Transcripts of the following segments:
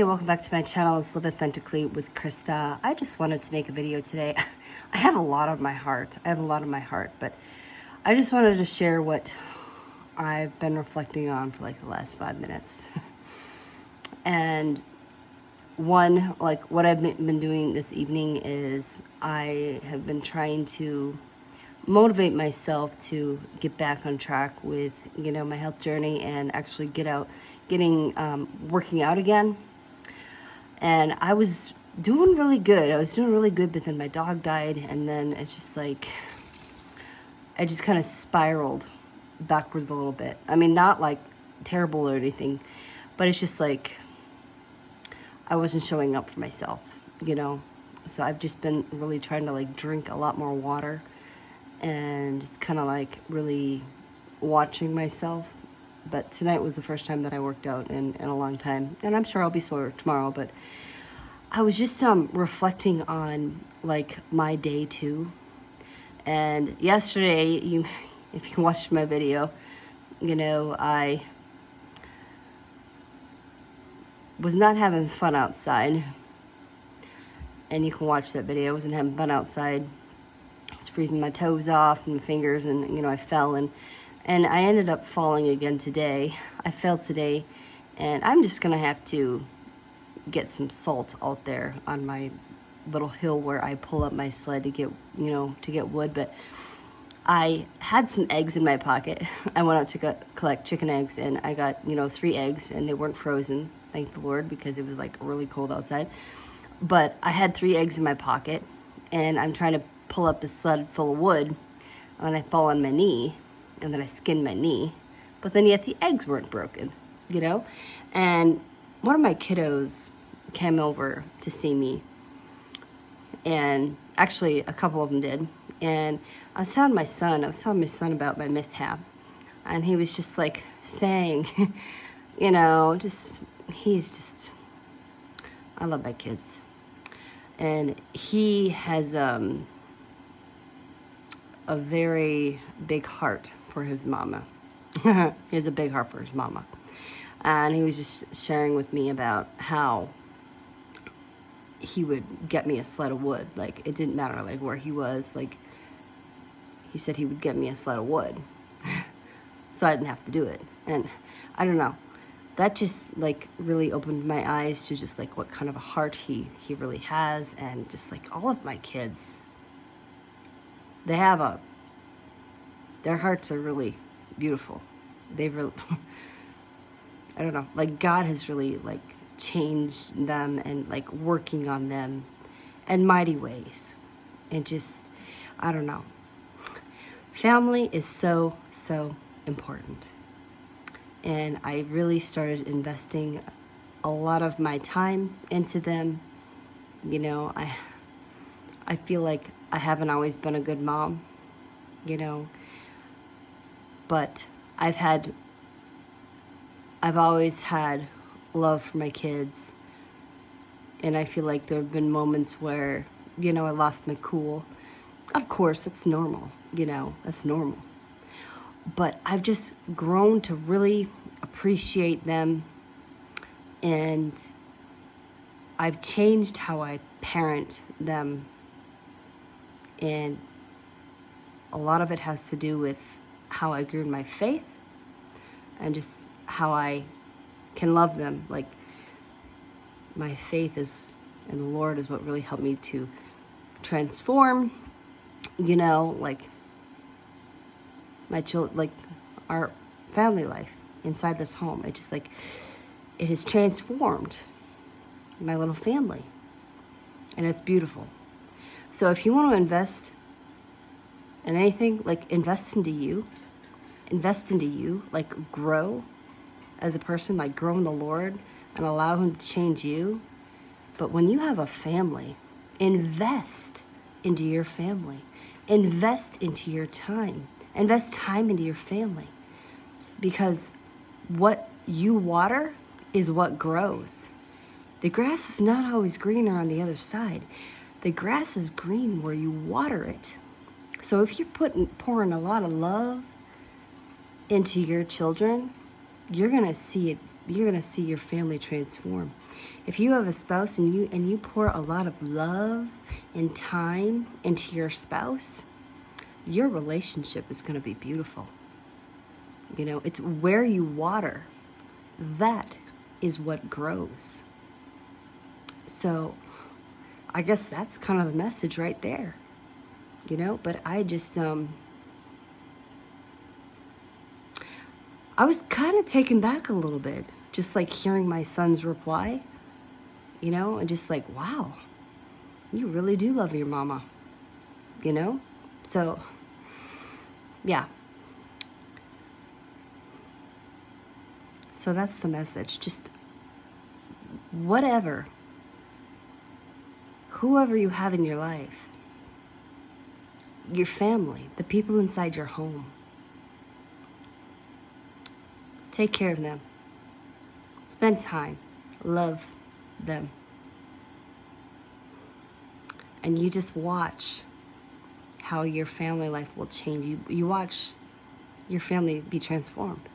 welcome back to my channel. It's Live Authentically with Krista. I just wanted to make a video today. I have a lot on my heart. But I just wanted to share what I've been reflecting on for like the last 5 minutes. And one, like what I've been doing this evening is I have been trying to motivate myself to get back on track with, my health journey and actually working out again. And I was doing really good. But then my dog died, and then it's just like, I just kind of spiraled backwards a little bit. I mean, not like terrible or anything, but it's just like, I wasn't showing up for myself, So I've just been really trying to like drink a lot more water and just kind of like really watching myself. But tonight was the first time that I worked out in a long time, and I'm sure I'll be sore tomorrow. But I was just reflecting on like my day too. And yesterday, if you watched my video, I was not having fun outside, and you can watch that video. I wasn't having fun outside. I was freezing my toes off and my fingers, and I fell, and I ended up falling again today. I fell today, and I'm just gonna have to get some salt out there on my little hill where I pull up my sled to get wood. But I had some eggs in my pocket. I went out to collect chicken eggs, and I got 3 eggs, and they weren't frozen, thank the Lord, because it was like really cold outside. But I had 3 eggs in my pocket, and I'm trying to pull up the sled full of wood, and I fall on my knee, and then I skinned my knee. But then yet the eggs weren't broken, And one of my kiddos came over to see me, and actually a couple of them did. And I was telling my son about my mishap, and he was just like saying, I love my kids. And he has a very big heart for his mama. He has a big heart for his mama. And he was just sharing with me about how he would get me a sled of wood. Like, it didn't matter like where he was. Like, he said he would get me a sled of wood so I didn't have to do it. And I don't know, that just like really opened my eyes to just like what kind of a heart he really has. And just like all of my kids, their hearts are really beautiful. They really, I don't know, like God has really like changed them and like working on them in mighty ways. And just, I don't know. Family is so, so important. And I really started investing a lot of my time into them. I feel like I haven't always been a good mom, but I've always had love for my kids. And I feel like there have been moments where, I lost my cool. Of course, that's normal, that's normal. But I've just grown to really appreciate them, and I've changed how I parent them. And a lot of it has to do with how I grew in my faith and just how I can love them. Like, my faith in the Lord is what really helped me to transform, like my children, like our family life inside this home. It just like, it has transformed my little family, and it's beautiful. So if you want to invest in anything, like invest into you, like grow as a person, like grow in the Lord and allow Him to change you. But when you have a family, invest into your family, invest into your time, invest time into your family, because what you water is what grows. The grass is not always greener on the other side. The grass is green where you water it. So if you're pouring a lot of love into your children, you're going to see it you're going to see your family transform. If you have a spouse and you pour a lot of love and time into your spouse, your relationship is going to be beautiful. You know, it's where you water. That is what grows. So I guess that's kind of the message right there. You know, but I just, I was kind of taken back a little bit, just like hearing my son's reply, you know, and just like, wow, you really do love your mama, you know? So, yeah. So that's the message. Just whatever, whoever you have in your life, your family, the people inside your home, take care of them. Spend time. Love them. And you just watch how your family life will change. You watch your family be transformed.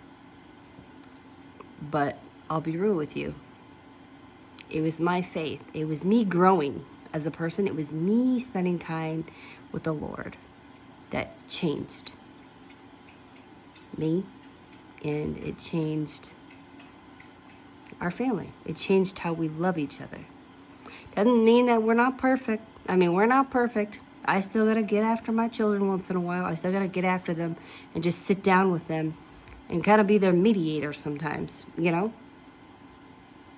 But I'll be real with you. It was my faith. It was me growing as a person. It was me spending time with the Lord that changed me. And it changed our family. It changed how we love each other. Doesn't mean that we're not perfect. I mean, we're not perfect. I still gotta get after my children once in a while. I still gotta get after them and just sit down with them and kind of be their mediator sometimes, you know?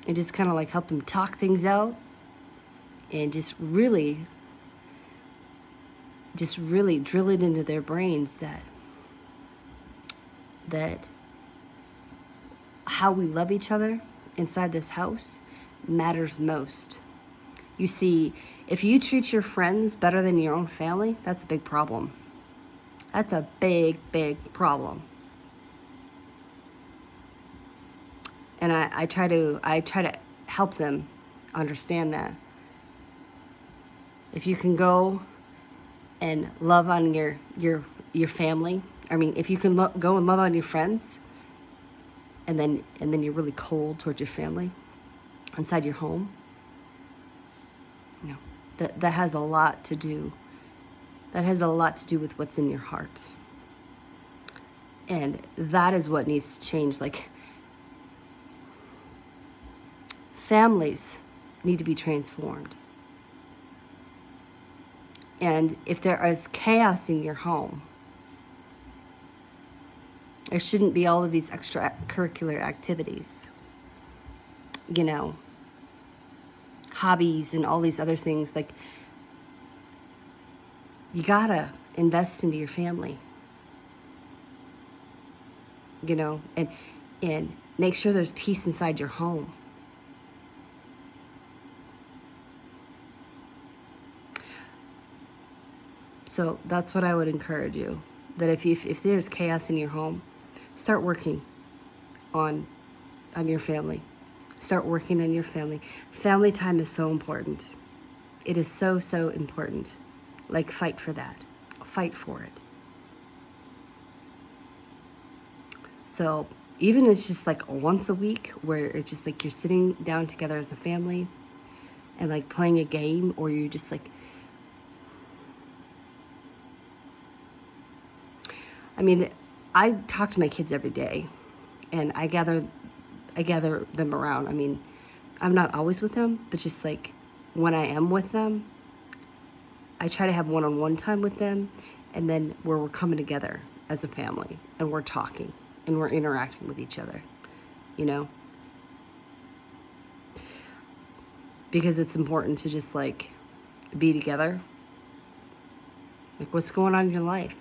And just kind of like help them talk things out and just really drill it into their brains that how we love each other inside this house matters most. You see, if you treat your friends better than your own family, that's a big problem. That's a big, big problem. And I try to help them understand that. If you can go and love on your family, I mean, if you can go and love on your friends, and then you're really cold towards your family inside your home, you know, that has a lot to do. That has a lot to do with what's in your heart. And that is what needs to change. Like, families need to be transformed. And if there is chaos in your home, there shouldn't be all of these extracurricular activities, you know, hobbies and all these other things. Like, you gotta invest into your family, you know, and make sure there's peace inside your home. So that's what I would encourage you, that if there's chaos in your home, start working on your family. Start working on your family. Family time is so important. It is so, so important. Like, fight for that. Fight for it. So even if it's just like once a week where it's just like you're sitting down together as a family and like playing a game, or you're just like, I mean, I talk to my kids every day, and I gather them around. I mean, I'm not always with them, but just like when I am with them, I try to have one-on-one time with them, and then where we're coming together as a family and we're talking and we're interacting with each other, you know? Because it's important to just like be together. Like, what's going on in your life?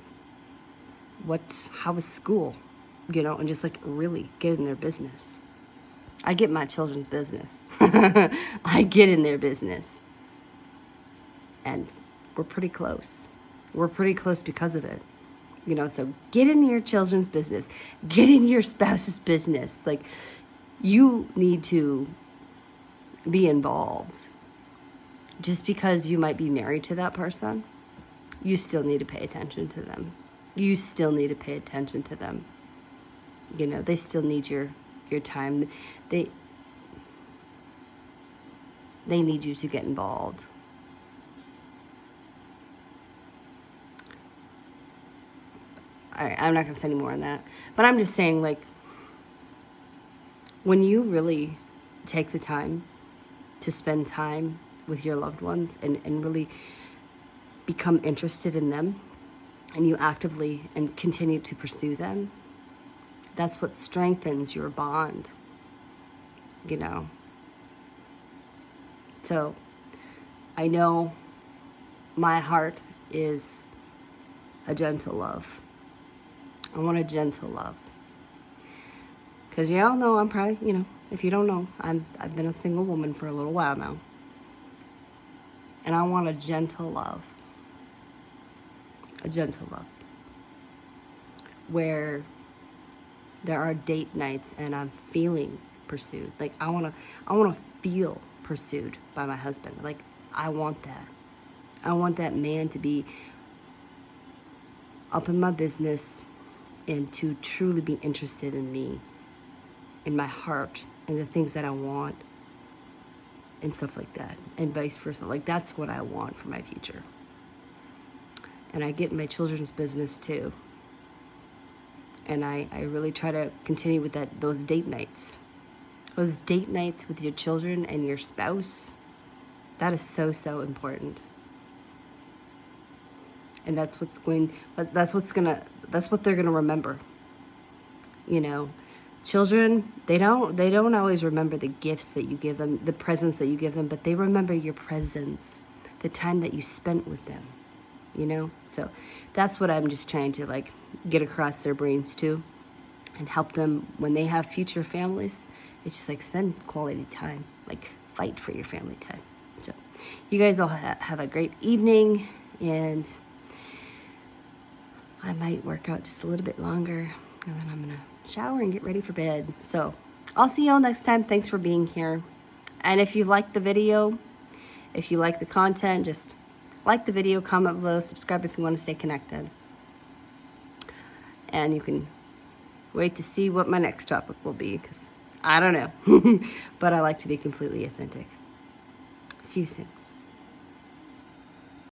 How was school? You know, and just like really get in their business. I get my children's business. I get in their business. And we're pretty close. We're pretty close because of it. You know, so get in your children's business. Get in your spouse's business. Like, you need to be involved. Just because you might be married to that person, you still need to pay attention to them. You still need to pay attention to them. You know, they still need your your time. They need you to get involved. All right, I'm not going to say any more on that. But I'm just saying, like, when you really take the time to spend time with your loved ones and really become interested in them, and you actively and continue to pursue them, that's what strengthens your bond, you know. So I know my heart is a gentle love. I want a gentle love. Because y'all know I'm probably, you know, if you don't know, I've been a single woman for a little while now. And I want a gentle love. A gentle love. Where there are date nights and I'm feeling pursued. Like I wanna feel pursued by my husband. Like I want that. I want that man to be up in my business and to truly be interested in me, in my heart, and the things that I want, and stuff like that, and vice versa. Like that's what I want for my future. And I get in my children's business too. And I really try to continue with those date nights. Those date nights with your children and your spouse, that is so, so important. And that's what they're gonna remember. You know, children, they don't always remember the gifts that you give them, the presents that you give them, but they remember your presence, the time that you spent with them, you know? So that's what I'm just trying to like get across their brains too, and help them when they have future families. It's just like spend quality time, like fight for your family time. So you guys all have a great evening, and I might work out just a little bit longer, and then I'm gonna shower and get ready for bed. So I'll see y'all next time. Thanks for being here. And if you like the video, if you like the content, just like the video, comment below, subscribe if you want to stay connected. And you can wait to see what my next topic will be, because I don't know. But I like to be completely authentic. See you soon.